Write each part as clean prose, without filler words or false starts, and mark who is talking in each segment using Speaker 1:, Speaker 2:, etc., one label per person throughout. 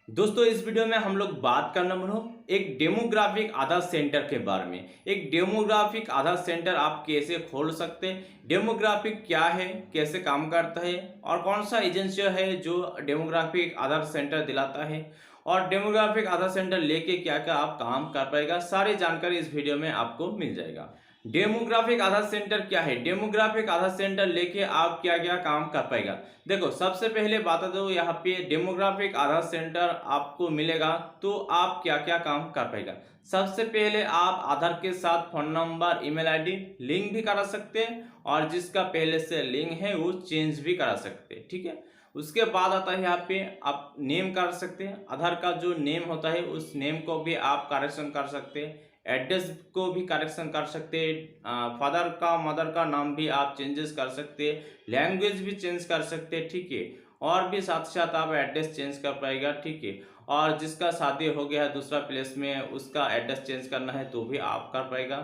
Speaker 1: दोस्तों इस वीडियो में हम लोग बात करने वाले हूँ एक डेमोग्राफिक आधार सेंटर के बारे में। एक डेमोग्राफिक आधार सेंटर आप कैसे खोल सकते हैं, डेमोग्राफिक क्या है, कैसे काम करता है और कौन सा एजेंसी है जो डेमोग्राफिक आधार सेंटर दिलाता है और डेमोग्राफिक आधार सेंटर लेके क्या क्या आप काम कर पाएगा, सारी जानकारी इस वीडियो में आपको मिल जाएगा। डेमोग्राफिक आधार सेंटर क्या है, डेमोग्राफिक आधार सेंटर लेके आप क्या क्या काम कर पाएगा। देखो सबसे पहले बता दो, यहाँ पे डेमोग्राफिक आधार सेंटर आपको मिलेगा तो आप क्या क्या काम कर पाएगा। सबसे पहले आप आधार के साथ phone number, email ID link भी करा सकते हैं और जिसका पहले से लिंक है वो चेंज भी करा सकते हैं, ठीक है। उसके बाद आता है यहाँ पे आप नेम कर सकते हैं, आधार का जो नेम होता है उस नेम को भी आप करेक्शन कर सकते हैं, एड्रेस को भी करेक्शन कर सकते हैं, फादर का मदर का नाम भी आप चेंजेस कर सकते हैं, लैंग्वेज भी चेंज कर सकते हैं, ठीक है। और भी साथ साथ आप एड्रेस चेंज कर पाएगा, ठीक है। और जिसका शादी हो गया है दूसरा प्लेस में उसका एड्रेस चेंज करना है तो भी आप कर पाएगा,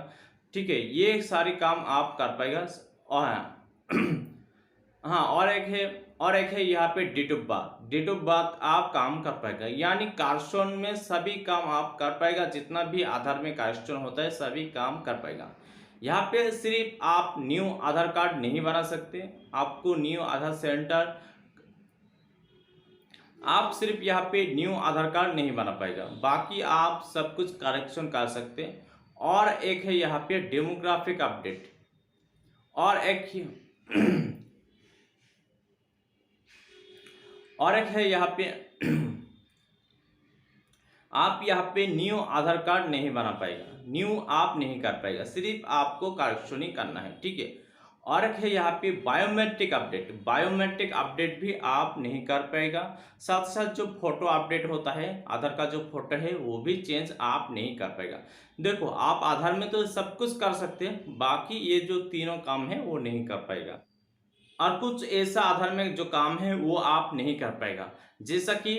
Speaker 1: ठीक है। ये सारी काम आप कर पाएगा। और हाँ, और एक है यहाँ पे डेट ऑफ बर्थ आप काम कर पाएगा, यानी कार्शन में सभी काम आप कर पाएगा, जितना भी आधार में कार्शन होता है सभी काम कर पाएगा। यहाँ पे सिर्फ आप न्यू आधार कार्ड नहीं बना सकते, आपको न्यू आधार सेंटर आप सिर्फ यहाँ पे न्यू आधार कार्ड नहीं बना पाएगा, बाकी आप सब कुछ करेक्शन कर सकते हैं। और एक है यहाँ पे डेमोग्राफिक अपडेट, और एक और एक है यहाँ पे आप यहाँ पे न्यू आधार कार्ड नहीं बना पाएगा, न्यू आप नहीं कर पाएगा, सिर्फ आपको करेक्शन ही करना है, ठीक है। और एक है यहाँ पे बायोमेट्रिक अपडेट भी आप नहीं कर पाएगा। साथ साथ जो फोटो अपडेट होता है, आधार का जो फोटो है वो भी चेंज आप नहीं कर पाएगा। देखो आप आधार में तो सब कुछ कर सकते हैं, बाकी ये जो तीनों काम है वो नहीं कर पाएगा। और कुछ ऐसा आधार में जो काम है वो आप नहीं कर पाएगा, जैसा कि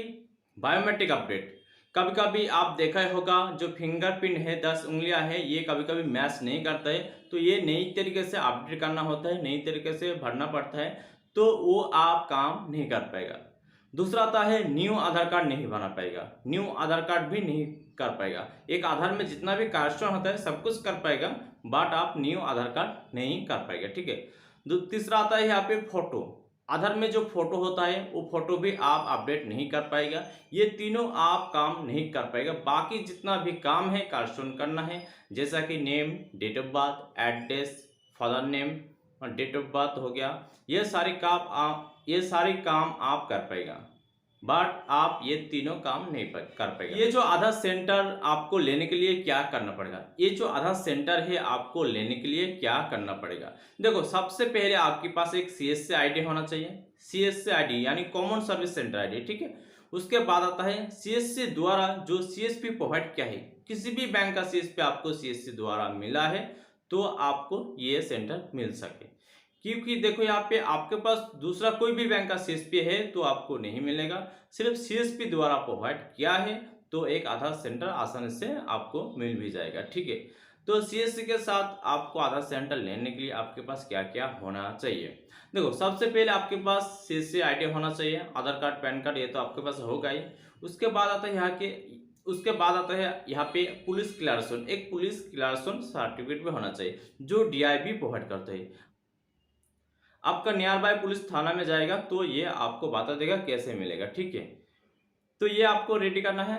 Speaker 1: बायोमेट्रिक अपडेट। कभी कभी आप देखा ही होगा जो फिंगरप्रिंट है, 10 उंगलियां है, ये कभी कभी मैच नहीं करता है, तो ये नई तरीके से अपडेट करना होता है, नई तरीके से भरना पड़ता है, तो वो आप काम नहीं कर पाएगा। दूसरा आता है न्यू आधार कार्ड नहीं बना पाएगा, न्यू आधार कार्ड भी नहीं कर पाएगा। एक आधार में जितना भी करेक्शन होता है सब कुछ कर पाएगा, बट आप न्यू आधार कार्ड नहीं कर पाएगा, ठीक है। तीसरा आता है यहाँ पे फोटो, आधार में जो फोटो होता है वो फोटो भी आप अपडेट नहीं कर पाएगा। ये तीनों आप काम नहीं कर पाएगा, बाकी जितना भी काम है करेक्शन करना है, जैसा कि name, date of birth, address, father name और डेट ऑफ बर्थ हो गया, ये सारी काम आप कर पाएगा, बट आप ये तीनों काम नहीं कर पाएगा। ये जो आधार सेंटर आपको लेने के लिए क्या करना पड़ेगा, ये जो आधार सेंटर है आपको लेने के लिए क्या करना पड़ेगा। देखो सबसे पहले आपके पास एक CSC आईडी होना चाहिए, CSC आईडी यानी कॉमन सर्विस सेंटर आईडी, ठीक है। उसके बाद आता है CSC द्वारा जो CSP प्रोवाइड किया है, किसी भी बैंक का CSP आपको CSC द्वारा मिला है तो आपको ये सेंटर मिल सके। क्योंकि देखो यहाँ पे आपके पास दूसरा कोई भी बैंक का CSP है तो आपको नहीं मिलेगा, सिर्फ CSP द्वारा प्रोवाइड किया है तो एक आधार सेंटर आसानी से आपको मिल भी जाएगा, ठीक है। तो CSC के साथ आपको आधार सेंटर लेने के लिए आपके पास क्या क्या होना चाहिए। देखो सबसे पहले आपके पास CSC आईडी होना चाहिए, आधार कार्ड, पैन कार्ड, ये तो आपके पास होगा ही। उसके बाद आता है यहाँ पे पुलिस क्लियरेंस, एक पुलिस क्लियरेंस सर्टिफिकेट भी होना चाहिए जो DIB प्रोवाइड करते हैं। आपका नियर बाय पुलिस थाना में जाएगा तो ये आपको बता देगा कैसे मिलेगा, ठीक है। तो ये आपको रेडी करना है।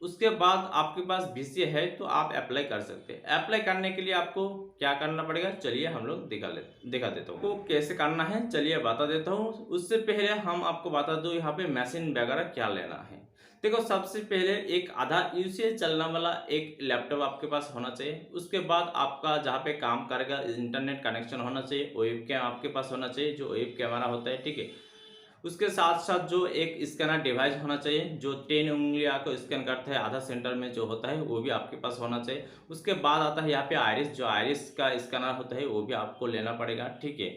Speaker 1: उसके बाद आपके पास VC है तो आप अप्लाई कर सकते हैं। अप्लाई करने के लिए आपको क्या करना पड़ेगा, चलिए हम लोग दिखा देता हूँ। आपको कैसे करना है चलिए बता देता हूँ। उससे पहले हम आपको बता दो यहाँ पे मशीन वगैरह क्या लेना है। देखो सबसे पहले एक आधार यूसेज चलने वाला एक लैपटॉप आपके पास होना चाहिए। उसके बाद आपका जहाँ पे काम करेगा इंटरनेट कनेक्शन होना चाहिए, वेब कैम आपके पास होना चाहिए, जो वेब कैमरा होता है, ठीक है। उसके साथ साथ जो एक स्कैनर डिवाइस होना चाहिए जो 10 उंगलियां को स्कैन करता है, आधार सेंटर में जो होता है वो भी आपके पास होना चाहिए। उसके बाद आता है यहाँ पे आइरिस, जो आइरिस का स्कैनर होता है वो भी आपको लेना पड़ेगा, ठीक है।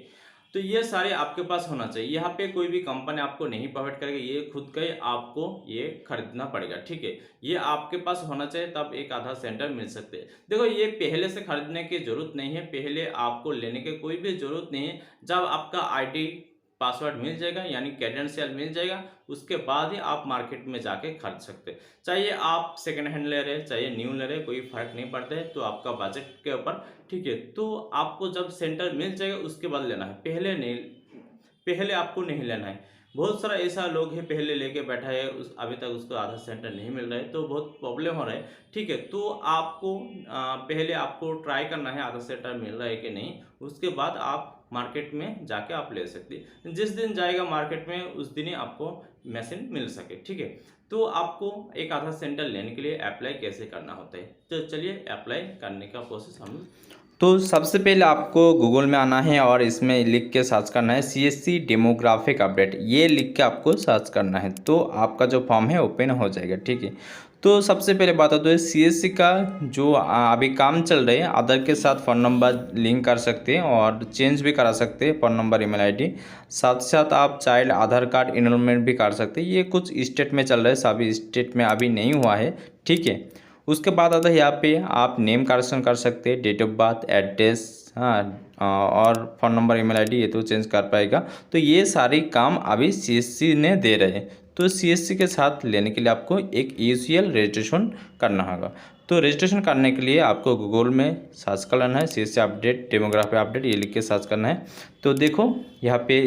Speaker 1: तो ये सारे आपके पास होना चाहिए। यहाँ पे कोई भी कंपनी आपको नहीं प्रोवाइड करेगी, ये खुद का ही आपको ये खरीदना पड़ेगा, ठीक है। ये आपके पास होना चाहिए तब एक आधार सेंटर मिल सकते हैं। देखो ये पहले से खरीदने की जरूरत नहीं है, पहले आपको लेने की कोई भी जरूरत नहीं है। जब आपका आईडी पासवर्ड मिल जाएगा, यानी क्रेडेंशियल मिल जाएगा। उसके बाद ही आप मार्केट में जाके खरीद सकते हैं। चाहिए आप सेकंड हैंड ले रहे हैं, चाहिए न्यू ले रहे हैं, कोई फर्क नहीं पड़ता है, तो आपका बजट के ऊपर, ठीक है। तो आपको जब सेंटर मिल जाएगा उसके बाद लेना है, पहले नहीं, पहले आपको नहीं लेना है। बहुत सारा ऐसा लोग है पहले लेके बैठा है, अभी तक उसको आधा सेंटर नहीं मिल रहा है, तो बहुत प्रॉब्लम हो रहा है, ठीक है। तो आपको पहले आपको ट्राई करना है आधा सेंटर मिल रहा है कि नहीं, उसके बाद आप मार्केट में जाके आप ले सकते हैं। जिस दिन जाएगा मार्केट में उस दिन ही आपको मशीन मिल सके, ठीक है। तो आपको एक आधा सेंटर लेने के लिए अप्लाई कैसे करना होता है, तो चलिए अप्लाई करने का प्रोसेस हम।
Speaker 2: तो सबसे पहले आपको गूगल में आना है और इसमें लिख के सर्च करना है CSC डेमोग्राफिक अपडेट, ये लिख के आपको सर्च करना है, तो आपका जो फॉर्म है ओपन हो जाएगा, ठीक है। तो सबसे पहले बात तो है CSC का जो अभी काम चल रहे हैं, आधार के साथ फ़ोन नंबर लिंक कर सकते हैं और चेंज भी करा सकते हैं फ़ोन नंबर, ईमेल आईडी। साथ साथ आप चाइल्ड आधार कार्ड इनरोलमेंट भी कर सकते हैं। ये कुछ स्टेट में चल रहा है, सभी स्टेट में अभी नहीं हुआ है, ठीक है। उसके बाद आता है यहाँ पे आप नेम करेक्शन कर सकते हैं, डेट ऑफ बर्थ, एड्रेस, हाँ, और फ़ोन नंबर, ईमेल आईडी, ये तो चेंज कर पाएगा। तो ये सारी काम अभी CSC ने दे रहे हैं। तो CSC के साथ लेने के लिए आपको एक UCL रजिस्ट्रेशन करना होगा। तो रजिस्ट्रेशन करने के लिए आपको गूगल में सर्च करना है CSC अपडेट, डेमोग्राफी अपडेट, ये लिख के सर्च करना है। तो देखो यहाँ पे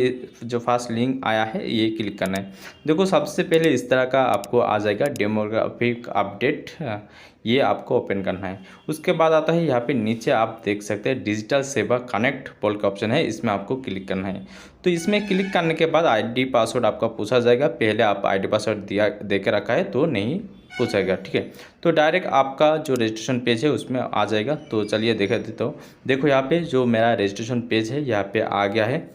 Speaker 2: जो फर्स्ट लिंक आया है ये क्लिक करना है। देखो सबसे पहले इस तरह का आपको आ जाएगा डेमोग्राफिक अपडेट, ये आपको ओपन करना है। उसके बाद आता है यहाँ पे नीचे आप देख सकते हैं डिजिटल सेवा कनेक्ट बोल का ऑप्शन है, इसमें आपको क्लिक करना है। तो इसमें क्लिक करने के बाद ID पासवर्ड आपका पूछा जाएगा। पहले आप ID पासवर्ड दे के रखा है तो नहीं पूछेगा, ठीक है। तो डायरेक्ट आपका जो रजिस्ट्रेशन पेज है उसमें आ जाएगा। तो चलिए देख देता हूँ। देखो यहाँ पे जो मेरा रजिस्ट्रेशन पेज है यहाँ पे आ गया है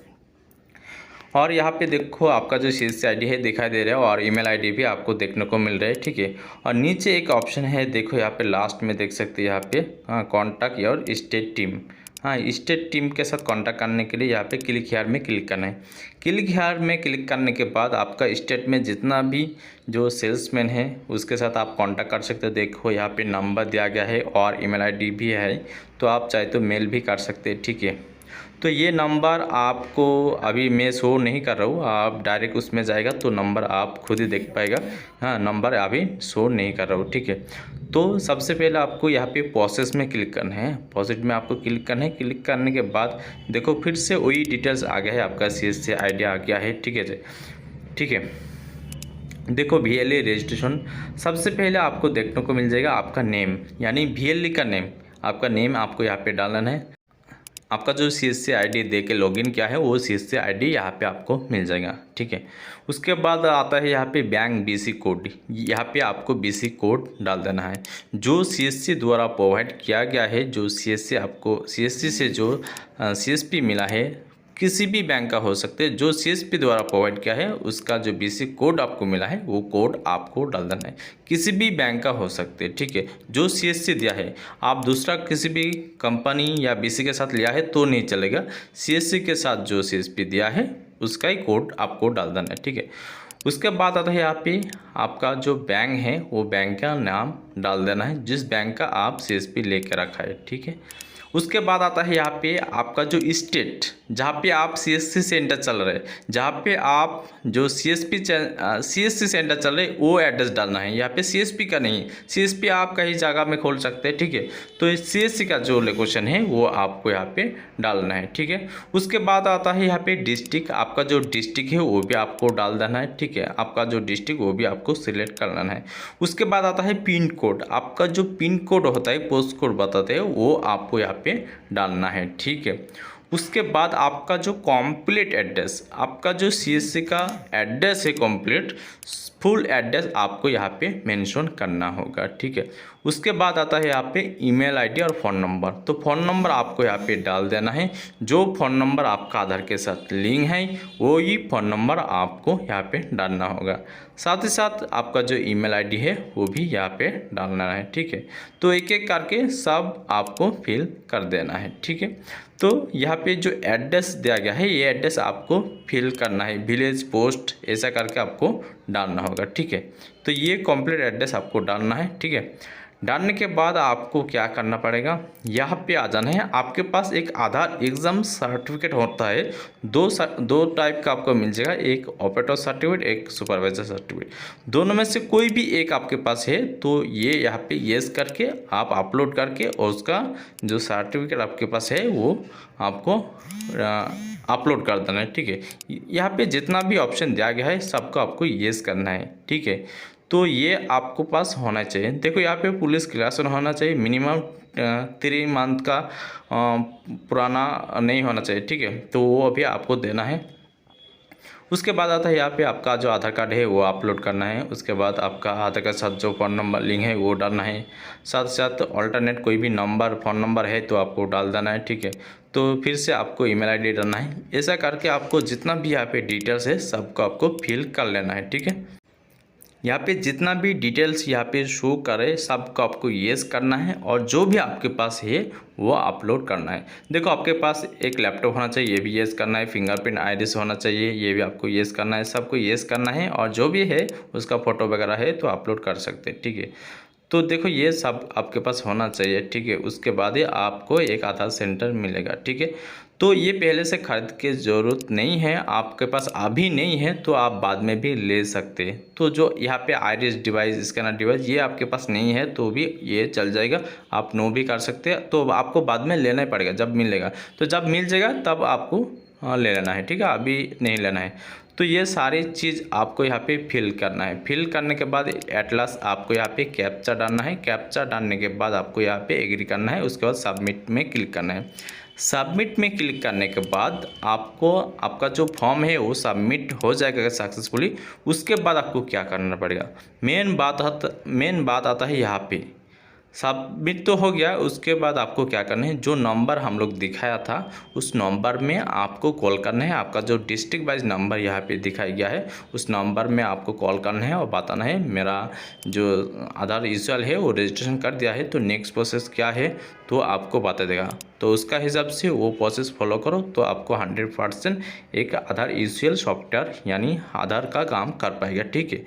Speaker 2: और यहाँ पे देखो आपका जो CSC ID है दिखाई दे रहा है और ईमेल आईडी भी आपको देखने को मिल रहा है, ठीक है। और नीचे एक ऑप्शन है, देखो यहाँ पे लास्ट में देख सकते हैं यहाँ पे, हाँ, कॉन्टैक्ट योर स्टेट टीम। हाँ, स्टेट टीम के साथ कॉन्टैक्ट करने के लिए यहाँ पे क्लिक हियर में क्लिक करना है। क्लिक हियर में क्लिक करने के बाद आपका स्टेट में जितना भी जो सेल्समैन है उसके साथ आप कॉन्टैक्ट कर सकते हो। देखो यहाँ पे नंबर दिया गया है और ईमेल आईडी भी है, तो आप चाहे तो मेल भी कर सकते हैं, ठीक है। तो ये नंबर आपको अभी मैं शो नहीं कर रहा हूँ, आप डायरेक्ट उसमें जाएगा तो नंबर आप खुद ही देख पाएगा। हाँ, नंबर अभी शो नहीं कर रहा हूँ, ठीक है। तो सबसे पहले आपको यहाँ पे प्रोसेस में क्लिक करना है, प्रोसेस में आपको क्लिक करना है। क्लिक करने के बाद देखो फिर से वही डिटेल्स आ गया है, आपका CSC ID आ गया है, ठीक है जी, ठीक है। देखो VLE रजिस्ट्रेशन सबसे पहले आपको देखने को मिल जाएगा आपका नेम, यानी VLE का नेम, आपका नेम आपको यहाँ पे डालना है। आपका जो CSC ID दे के लॉगिन किया है वो CSC ID यहाँ पे आपको मिल जाएगा, ठीक है। उसके बाद आता है यहाँ पे बैंक BC कोड, यहाँ पे आपको BC कोड डाल देना है जो CSC द्वारा प्रोवाइड किया गया है। जो CSC आपको CSC से जो CSP मिला है, किसी भी बैंक का हो सकते हैं, जो CSP द्वारा प्रोवाइड किया है उसका जो BC कोड आपको मिला है वो कोड आपको डाल देना है। किसी भी बैंक का हो सकते हैं, ठीक है। जो CSC दिया है, आप दूसरा किसी भी कंपनी या BC के साथ लिया है तो नहीं चलेगा। CSC के साथ जो CSP दिया है उसका ही कोड आपको डाल देना है, ठीक है। उसके बाद आता है यहाँ पे आपका जो बैंक है वो बैंक का नाम डाल देना है, जिस बैंक का आप CSP लेके रखा है, ठीक है। उसके बाद आता है यहाँ पे आपका जो स्टेट जहाँ पे आप CSC सेंटर चल रहे हैं, जहाँ पे आप जो CSC सेंटर चल रहे हैं वो एड्रेस डालना है। यहाँ पे CSP का नहीं, CSP आप कहीं जगह में खोल सकते हैं, ठीक है। तो CSC का जो लोकेशन है वो आपको यहाँ पे डालना है, ठीक है। उसके बाद आता है यहाँ पे डिस्ट्रिक्ट, आपका जो डिस्ट्रिक्ट है वो भी आपको डाल देना है, ठीक है। आपका जो डिस्ट्रिक्ट वो भी आपको सिलेक्ट कर लेना है। उसके बाद आता है पिन कोड, आपका जो पिन कोड होता है, पोस्ट कोड बताते हैं, वो आपको यहाँ पे डालना है, ठीक है। उसके बाद आपका जो कंप्लीट एड्रेस, आपका जो CSC का एड्रेस है कंप्लीट फुल एड्रेस आपको यहाँ पे मेंशन करना होगा, ठीक है। उसके बाद आता है यहाँ पे ईमेल आईडी और फ़ोन नंबर। तो फ़ोन नंबर आपको यहाँ पे डाल देना है, जो फ़ोन नंबर आपका आधार के साथ लिंक है वो ही फ़ोन नंबर आपको यहाँ पे डालना होगा। साथ ही साथ आपका जो ईमेल आईडी है वो भी यहाँ पे डालना है, ठीक है। तो एक एक करके सब आपको फिल कर देना है, ठीक है। तो यहाँ पे जो एड्रेस दिया गया है ये एड्रेस आपको फिल करना है, विलेज, पोस्ट, ऐसा करके आपको डालना होगा, ठीक है। तो ये कंप्लीट एड्रेस आपको डालना है, ठीक है। डालने के बाद आपको क्या करना पड़ेगा, यहाँ पे आ जाना है। आपके पास एक आधार एग्ज़ाम सर्टिफिकेट होता है, दो टाइप का आपको मिल जाएगा, एक ऑपरेटर सर्टिफिकेट, एक सुपरवाइजर सर्टिफिकेट। दोनों में से कोई भी एक आपके पास है तो ये यहाँ पे येस करके आप अपलोड करके और उसका जो सर्टिफिकेट आपके पास है वो आपको अपलोड कर देना है, ठीक है। यहाँ पे जितना भी ऑप्शन दिया गया है सबको आपको येस करना है, ठीक है। तो ये आपको पास होना चाहिए। देखो यहाँ पे पुलिस क्लियरेंस होना चाहिए, मिनिमम 3 मंथ का पुराना नहीं होना चाहिए, ठीक है। तो वो अभी आपको देना है। उसके बाद आता है यहाँ पे आपका जो आधार कार्ड है वो अपलोड करना है। उसके बाद आपका आधार कार्ड साथ जो फ़ोन नंबर लिंक है वो डालना है। साथ साथ ऑल्टरनेट कोई भी नंबर फ़ोन नंबर है तो आपको डाल देना है, ठीक है। तो फिर से आपको ईमेल आईडी डालना है। ऐसा करके आपको जितना भी यहाँ पे डिटेल्स है सबको आपको फिल कर लेना है, ठीक है। यहाँ पे जितना भी डिटेल्स यहाँ पे शो करे सबको आपको येस करना है और जो भी आपके पास है वो अपलोड करना है। देखो आपके पास एक लैपटॉप होना चाहिए, ये भी येस करना है। फिंगरप्रिंट आईरिस होना चाहिए, ये भी आपको येस करना है। सबको येस करना है और जो भी है उसका फ़ोटो वगैरह है तो अपलोड कर सकते हैं, ठीक है। तो देखो ये सब आपके पास होना चाहिए, ठीक है। उसके बाद ही आपको एक आधार सेंटर मिलेगा, ठीक है। तो ये पहले से खरीद के ज़रूरत नहीं है, आपके पास अभी नहीं है तो आप बाद में भी ले सकते हैं। तो जो यहाँ पे आइरिस डिवाइस, स्कैनर डिवाइस ये आपके पास नहीं है तो भी ये चल जाएगा, आप नो भी कर सकते हैं। तो आपको बाद में लेना ही पड़ेगा जब मिलेगा। तो जब मिल जाएगा तब आपको ले लेना है, ठीक है, अभी नहीं लेना है। तो ये सारी चीज़ आपको यहाँ पे फिल करना है। फिल करने के बाद एट लास्ट आपको यहाँ पे कैप्चा डालना है। कैप्चा डालने के बाद आपको यहाँ पे एग्री करना है। उसके बाद सबमिट में क्लिक करना है। सबमिट में क्लिक करने के बाद आपको आपका जो फॉर्म है वो सबमिट हो जाएगा सक्सेसफुली। उसके बाद आपको क्या करना पड़ेगा, मेन बात आता है यहाँ पे। सबमिट तो हो गया, उसके बाद आपको क्या करना है, जो नंबर हम लोग दिखाया था उस नंबर में आपको कॉल करना है। आपका जो डिस्ट्रिक्ट वाइज नंबर यहाँ पे दिखाया गया है उस नंबर में आपको कॉल करना है और बताना है मेरा जो आधार यूजुअल है वो रजिस्ट्रेशन कर दिया है, तो नेक्स्ट प्रोसेस क्या है तो आपको बता देगा। तो उसका हिसाब से वो प्रोसेस फॉलो करो तो आपको 100% एक आधार यूजुअल सॉफ्टवेयर यानी आधार का काम कर पाएगा, ठीक है।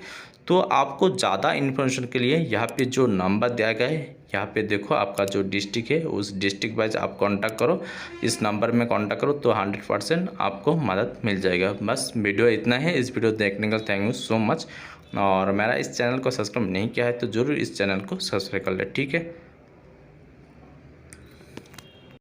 Speaker 2: तो आपको ज़्यादा इन्फॉर्मेशन के लिए यहाँ पे जो नंबर दिया गया है यहाँ पे देखो, आपका जो डिस्ट्रिक्ट है उस डिस्ट्रिक्ट वाइज आप कांटेक्ट करो, इस नंबर में कांटेक्ट करो तो 100% आपको मदद मिल जाएगा। बस वीडियो इतना है। इस वीडियो देखने का थैंक यू सो मच। और मेरा इस चैनल को सब्सक्राइब नहीं किया है तो ज़रूर इस चैनल को सब्सक्राइब कर ले, ठीक है।